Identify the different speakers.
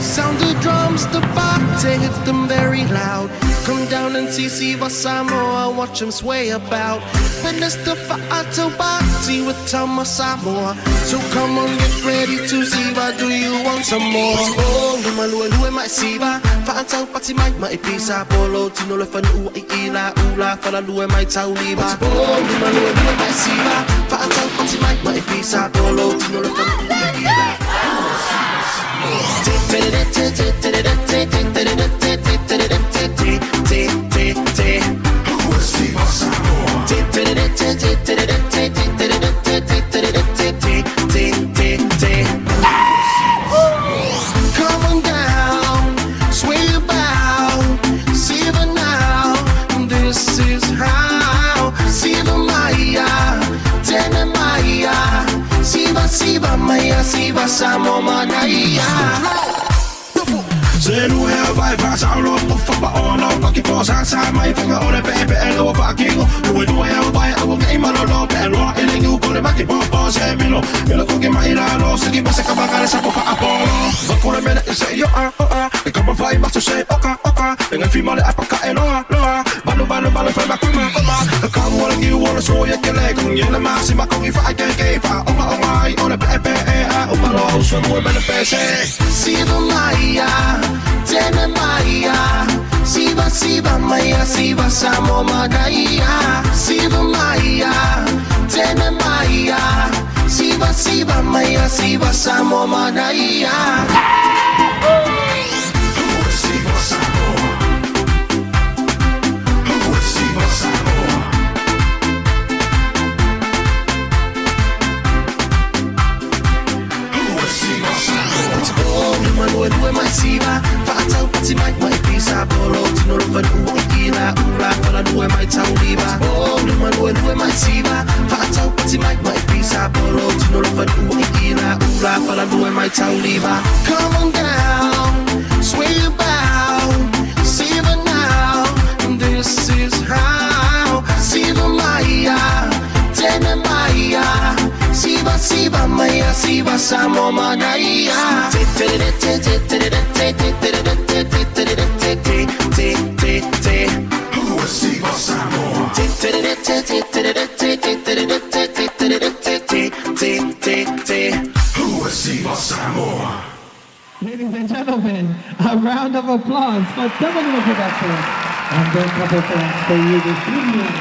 Speaker 1: Sound the drums, the party, hit them very loud. Come down and see Siva Samoa, watch them sway about. Witness the Fa'ato party with Tama Samoa. So come on, get ready to Siva, do you want some more? Oh, Lumalua, my Siva. Fa'ato party, my pizza, polo, Tino, Lefan, Ula, Fala, my Tauliva. Oh, Lumalua, my Siva. Fa'ato party, my pizza, polo, Tino, Lefan, Ula. Come on down, sway about, Siva now, this is how. Siva Maya, Tena Maya, Siva Maya, Siva Samoa Naya.
Speaker 2: Se nu her vej fra savler op for bager og bakke på sig sammen i finger og det baby eller over bakker. Nu er her vej og game og lov på lov eller nu på det bakke på se milo. Eller gå mig i der lov så giv mig så kan bare så på for Apollo. Hvad kunne det med det så jo det kommer fra i mig så say okay. Den film det er på kan no. Balu for mig kommer. Der kommer hvor jeg vil så jeg kan lægge kun hjælpe mig sig mig kom i fejl kan fra og det baby og lov så må man passe.
Speaker 1: Siva Maya, Tena Maya, Siva Maya, Siva Samoa Naya. Siva Maya, Tena Maya, Siva Maya, Siva Samoa Naya. Siva Samoa. Siva Samoa. Manuel my Siva, Fa'atau pati my pizza, polo, Tino Lefan Ula, Fala my Tauliva. Oh, Manuel my Siva, Fa'atau pati my pizza, polo, Tino Lefan Ula, Fala my Tauliva. Come on down, sway about, Siva now, this is how. Siva Maya, Tena Maya, Siva Maya, Siva Samoa Naya. Who is Siva Samoa? Who is Siva Samoa?
Speaker 3: Ladies and gentlemen, a round of applause for Taualuga Production and their couple fans for you this evening.